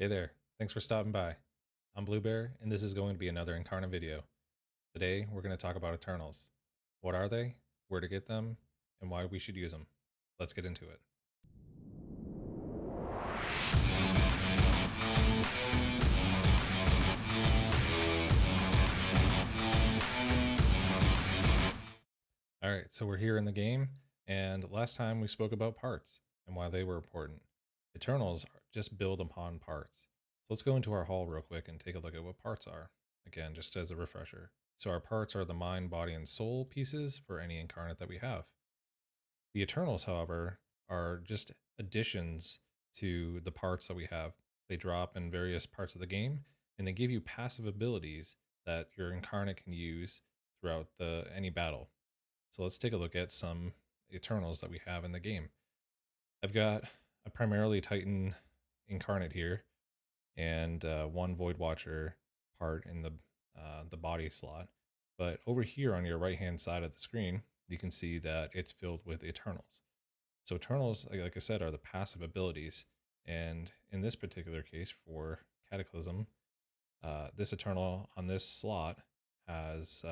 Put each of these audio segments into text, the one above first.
Hey there, thanks for stopping by. I'm Bluebear, and this is going to be another Incarnate video. Today, we're going to talk about Eternals. What are they, where to get them, and why we should use them. Let's get into it. Alright, so we're here in the game, and last time we spoke about parts and why they were important. Eternals just build upon parts. So let's go into our hall real quick and take a look at what parts are. Again, just as a refresher. So our parts are the mind, body, and soul pieces for any incarnate that we have. The Eternals, however, are just additions to the parts that we have. They drop in various parts of the game, and they give you passive abilities that your incarnate can use throughout any battle. So let's take a look at some Eternals that we have in the game. I've got a primarily Titan incarnate here, and one Void Watcher part in the body slot. But over here on your right hand side of the screen, you can see that it's filled with Eternals. So Eternals, like I said, are the passive abilities. And in this particular case for Cataclysm, this Eternal on this slot has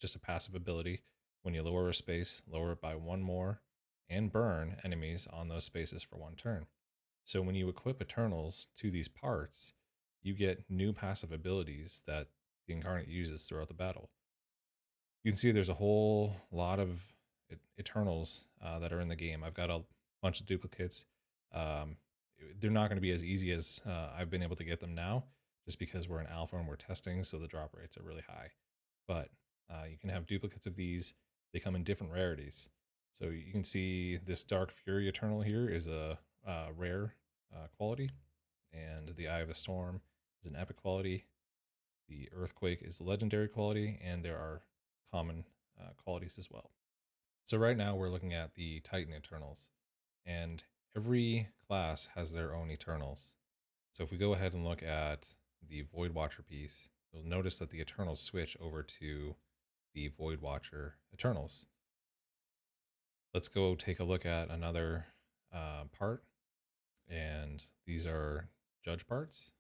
just a passive ability. When you lower a space, lower it by one more, and burn enemies on those spaces for one turn. So when you equip Eternals to these parts, you get new passive abilities that the Incarnate uses throughout the battle. You can see there's a whole lot of Eternals that are in the game. I've got a bunch of duplicates. Um, they're not going to be as easy as I've been able to get them now, just because we're in alpha and we're testing, so the drop rates are really high. But you can have duplicates of these. They come in different rarities. So you can see this Dark Fury Eternal here is a rare quality, and the Eye of a Storm is an epic quality. The Earthquake is a legendary quality, and there are common qualities as well. So right now we're looking at the Titan Eternals, and every class has their own Eternals. So if we go ahead and look at the Void Watcher piece, you'll notice that the Eternals switch over to the Void Watcher Eternals. Let's go take a look at another part, and these are judge parts.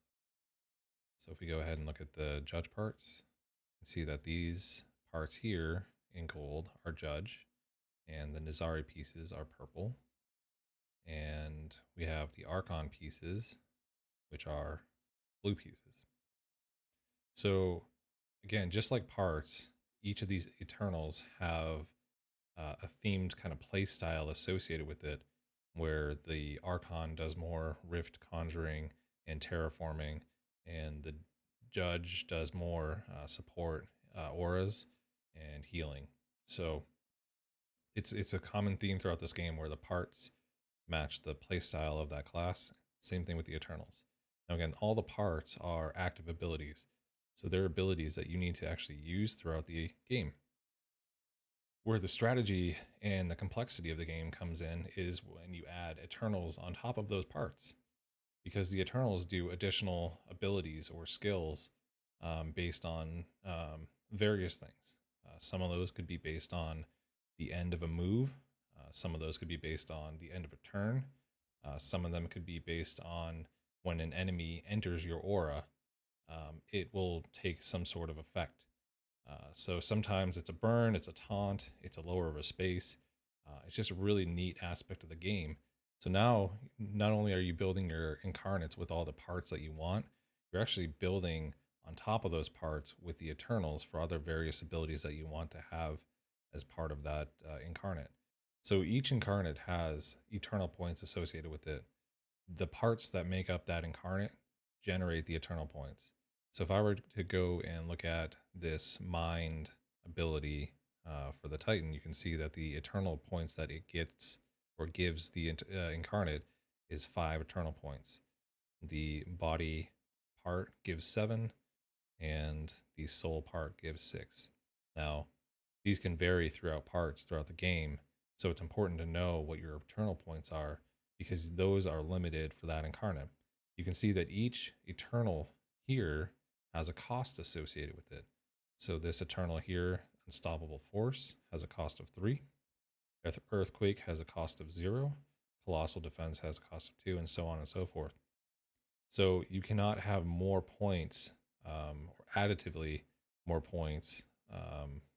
So if we go ahead and look at the judge parts, you can see that these parts here in gold are judge, and the Nizari pieces are purple. And we have the Archon pieces, which are blue pieces. So again, just like parts, each of these Eternals have a themed kind of play style associated with it, where the Archon does more rift conjuring and terraforming, and the Judge does more support auras and healing. So it's a common theme throughout this game where the parts match the playstyle of that class. Same thing with the Eternals. Now again, all the parts are active abilities, so they're abilities that you need to actually use throughout the game. Where the strategy and the complexity of the game comes in is when you add Eternals on top of those parts, because the Eternals do additional abilities or skills based on various things. Some of those could be based on the end of a move. Some of those could be based on the end of a turn. Some of them could be based on when an enemy enters your aura, it will take some sort of effect. So sometimes it's a burn, it's a taunt, it's a lower of a space. It's just a really neat aspect of the game. So now, not only are you building your incarnates with all the parts that you want, you're actually building on top of those parts with the Eternals for other various abilities that you want to have as part of that incarnate. So each incarnate has eternal points associated with it. The parts that make up that incarnate generate the eternal points. So if I were to go and look at this mind ability for the Titan, you can see that the eternal points that it gets or gives the incarnate is 5 eternal points. The body part gives 7, and the soul part gives 6. Now, these can vary throughout parts throughout the game, so it's important to know what your eternal points are, because those are limited for that incarnate. You can see that each eternal here has a cost associated with it. So this eternal here, Unstoppable Force, has a cost of 3. Earthquake has a cost of 0. Colossal Defense has a cost of 2, and so on and so forth. So you cannot have more points, or additively more points,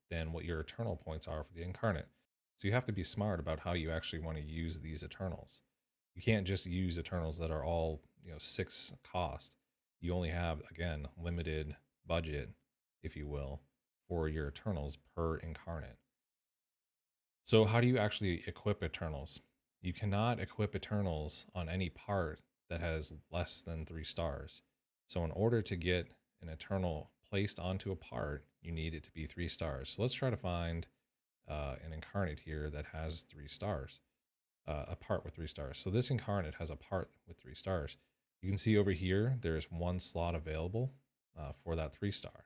than what your eternal points are for the incarnate. So you have to be smart about how you actually want to use these eternals. You can't just use eternals that are all 6 cost. You only have, again, limited budget, if you will, for your eternals per incarnate. So how do you actually equip eternals? You cannot equip eternals on any part that has less than 3 stars. So in order to get an eternal placed onto a part, you need it to be 3 stars. So let's try to find an incarnate here that has 3 stars, a part with 3 stars. So this incarnate has a part with 3 stars. You can see over here, there's 1 slot available for that 3 star.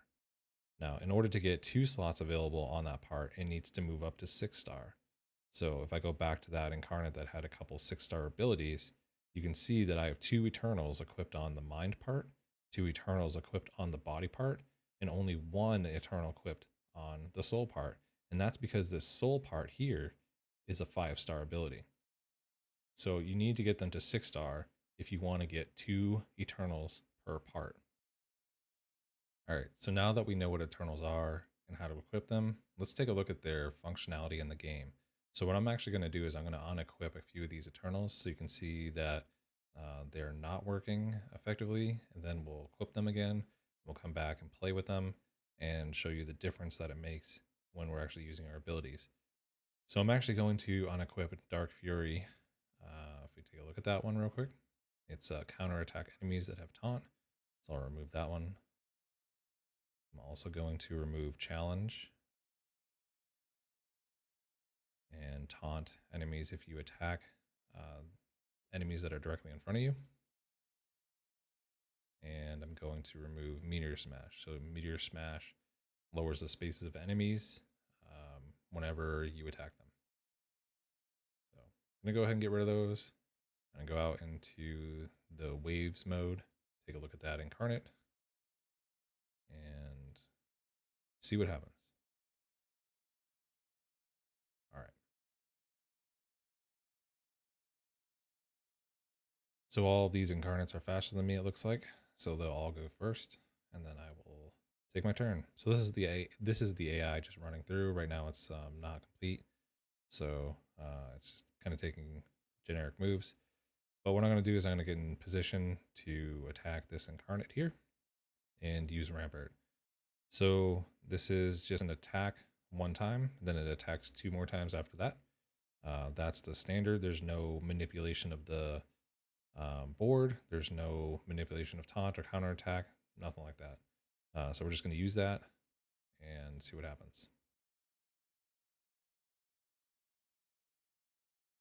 Now, in order to get 2 slots available on that part, it needs to move up to 6 star. So if I go back to that incarnate that had a couple 6-star abilities, you can see that I have 2 Eternals equipped on the mind part, 2 Eternals equipped on the body part, and only 1 Eternal equipped on the soul part. And that's because this soul part here is a 5-star ability. So you need to get them to 6-star if you want to get 2 Eternals per part. All right, so now that we know what Eternals are and how to equip them, let's take a look at their functionality in the game. So what I'm actually going to do is I'm going to unequip a few of these Eternals so you can see that they're not working effectively, and then we'll equip them again. We'll come back and play with them and show you the difference that it makes when we're actually using our abilities. So I'm actually going to unequip Dark Fury. If we take a look at that one real quick, it's counterattack enemies that have taunt. So I'll remove that one. I'm also going to remove challenge and taunt enemies if you attack enemies that are directly in front of you. And I'm going to remove meteor smash. So meteor smash lowers the spaces of enemies whenever you attack them. So I'm going to go ahead and get rid of those and go out into the waves mode. Take a look at that incarnate and see what happens. All right. So all of these incarnates are faster than me, it looks like. So they'll all go first, and then I will take my turn. So this is the AI just running through. Right now it's not complete. So it's just kind of taking generic moves. But what I'm going to do is I'm going to get in position to attack this incarnate here and use Rampart. So this is just an attack one time, then it attacks 2 more times after that. That's the standard. There's no manipulation of the board. There's no manipulation of taunt or counterattack, nothing like that. So we're just going to use that and see what happens.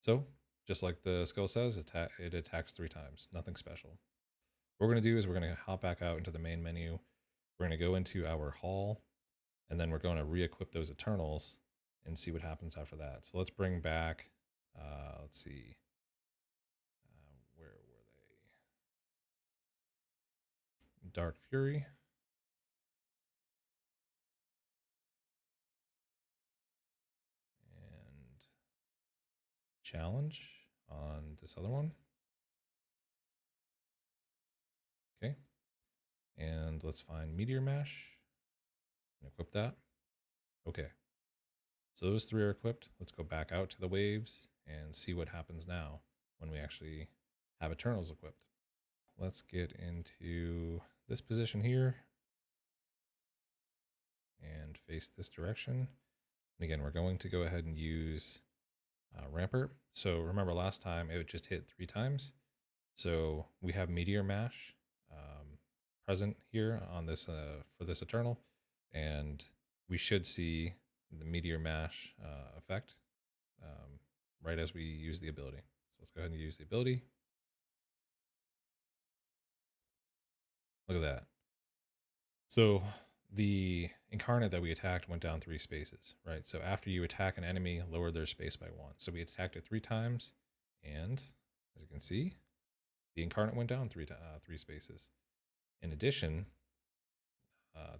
So just like the skill says, it attacks 3 times, nothing special. What we're going to do is we're going to hop back out into the main menu. We're going to go into our hall, and then we're going to re-equip those Eternals and see what happens after that. So let's bring back, let's see, where were they? Dark Fury. And challenge on this other one. Okay. And let's find Meteor Mash and equip that. Okay. So those 3 are equipped. Let's go back out to the waves and see what happens now when we actually have Eternals equipped. Let's get into this position here and face this direction. And again, we're going to go ahead and use Rampart. So remember last time it would just hit 3 times. So we have Meteor Mash present here on this for this Eternal, and we should see the Meteor Mash effect right as we use the ability. So let's go ahead and use the ability. Look at that. So the incarnate that we attacked went down 3 spaces, right? So after you attack an enemy, lower their space by 1. So we attacked it 3 times, and as you can see, the incarnate went down 3 spaces. In addition,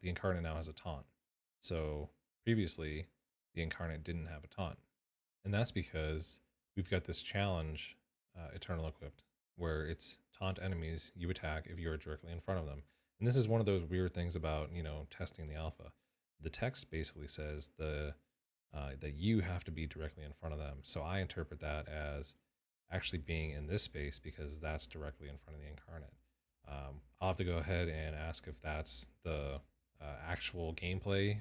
the incarnate now has a taunt. So previously, the incarnate didn't have a taunt. And that's because we've got this challenge Eternal equipped. where it's taunt enemies you attack if you are directly in front of them. And this is one of those weird things about, testing the alpha. The text basically says that you have to be directly in front of them. So I interpret that as actually being in this space because that's directly in front of the incarnate. I'll have to go ahead and ask if that's the actual gameplay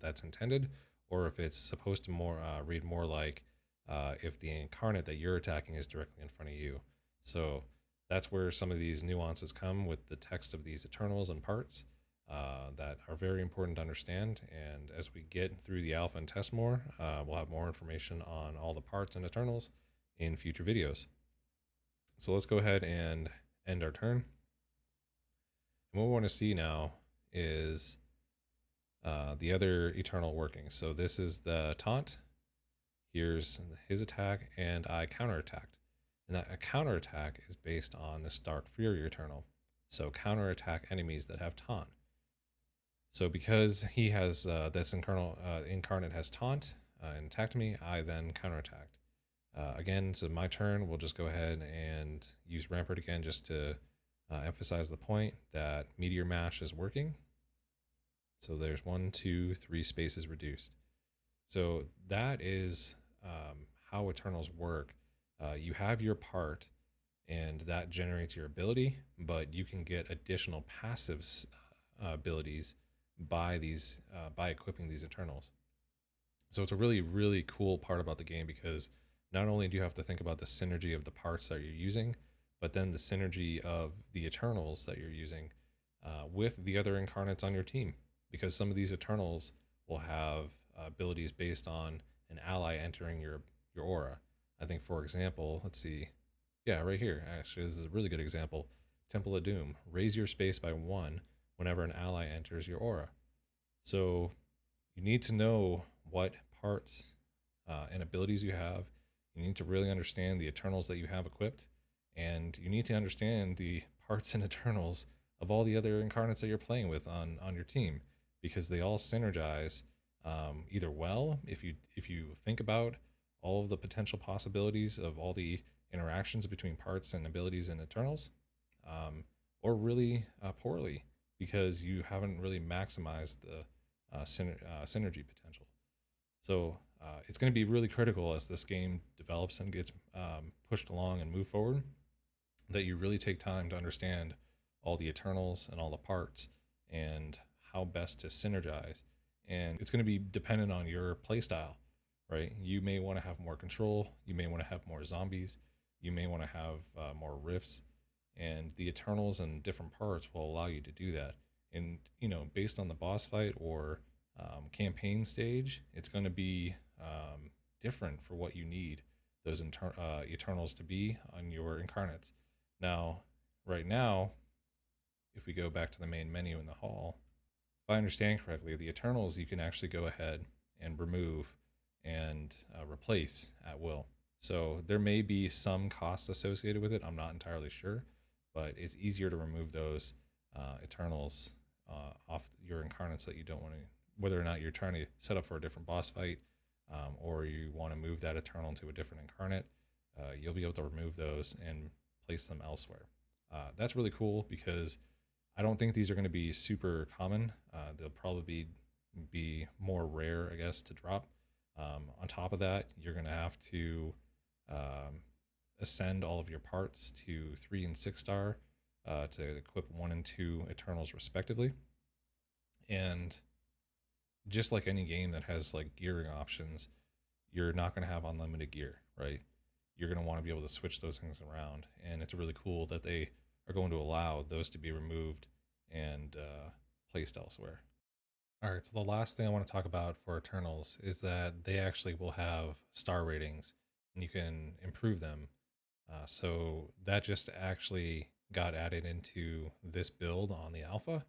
that's intended, or if it's supposed to more read more like if the incarnate that you're attacking is directly in front of you. So that's where some of these nuances come with the text of these Eternals and parts that are very important to understand. And as we get through the alpha and test more, we'll have more information on all the parts and Eternals in future videos. So let's go ahead and end our turn. And what we want to see now is the other Eternal working. So this is the taunt. Here's his attack, and I counterattacked. And that a counterattack is based on this Dark Fury Eternal. So counterattack enemies that have taunt. So because he has this incarnate has taunt and attacked me, I then counterattacked. Again, so my turn, we'll just go ahead and use Rampart again just to emphasize the point that Meteor Mash is working. So there's 1, 2, 3 spaces reduced. So that is how Eternals work. You have your part, and that generates your ability, but you can get additional passive abilities by equipping these Eternals. So it's a really, really cool part about the game because not only do you have to think about the synergy of the parts that you're using, but then the synergy of the Eternals that you're using with the other incarnates on your team. Because some of these Eternals will have abilities based on an ally entering your aura. I think, for example, let's see. Yeah, right here. Actually, this is a really good example. Temple of Doom. Raise your space by 1 whenever an ally enters your aura. So you need to know what parts and abilities you have. You need to really understand the Eternals that you have equipped. And you need to understand the parts and Eternals of all the other incarnates that you're playing with on your team, because they all synergize either well if you think about all of the potential possibilities of all the interactions between parts and abilities and Eternals, or really poorly because you haven't really maximized the synergy potential. So it's going to be really critical as this game develops and gets pushed along and move forward that you really take time to understand all the Eternals and all the parts and how best to synergize. And it's going to be dependent on your playstyle, right? You may want to have more control. You may want to have more zombies. You may want to have more rifts. And the Eternals and different parts will allow you to do that. And, based on the boss fight or campaign stage, it's going to be different for what you need those Eternals to be on your incarnates. Now, right now, if we go back to the main menu in the hall, if I understand correctly, the Eternals you can actually go ahead and remove and replace at will. So there may be some costs associated with it. I'm not entirely sure, but it's easier to remove those Eternals off your incarnates that you don't want to, whether or not you're trying to set up for a different boss fight or you want to move that Eternal to a different incarnate. You'll be able to remove those and place them elsewhere. That's really cool because I don't think these are going to be super common. They'll probably be more rare, I guess, to drop. On top of that, you're going to have to ascend all of your parts to 3 and 6 star to equip 1 and 2 Eternals respectively. And just like any game that has like gearing options, you're not going to have unlimited gear, right? You're going to want to be able to switch those things around. And it's really cool that they are going to allow those to be removed and placed elsewhere. All right, so the last thing I want to talk about for Eternals is that they actually will have star ratings and you can improve them. So that just actually got added into this build on the alpha.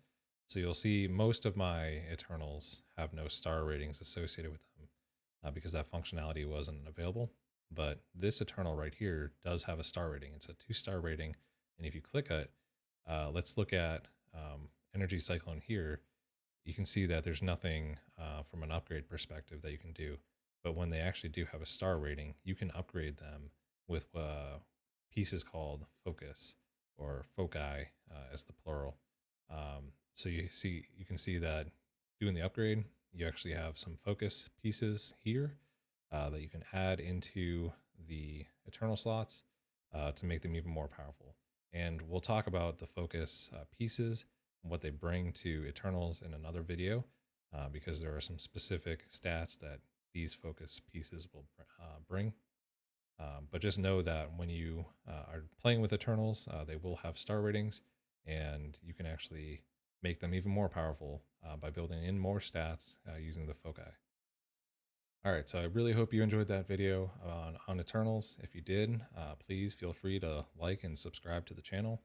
So you'll see most of my Eternals have no star ratings associated with them because that functionality wasn't available. But this Eternal right here does have a star rating. It's a 2-star rating. And if you click it, let's look at Energy Cyclone here. You can see that there's nothing from an upgrade perspective that you can do. But when they actually do have a star rating, you can upgrade them with pieces called focus or foci as the plural. So you can see that doing the upgrade, you actually have some focus pieces here that you can add into the eternal slots to make them even more powerful. And we'll talk about the focus pieces and what they bring to Eternals in another video because there are some specific stats that these focus pieces will bring. But just know that when you are playing with Eternals, they will have star ratings, and you can actually make them even more powerful by building in more stats using the foci. All right, so I really hope you enjoyed that video on Eternals. If you did, please feel free to like and subscribe to the channel.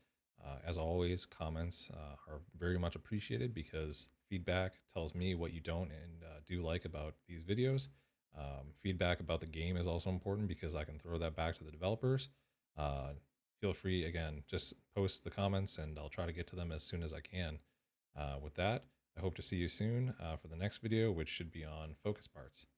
As always, comments are very much appreciated because feedback tells me what you don't and do like about these videos. Feedback about the game is also important because I can throw that back to the developers. Feel free, again, just post the comments and I'll try to get to them as soon as I can. With that, I hope to see you soon for the next video, which should be on focus parts.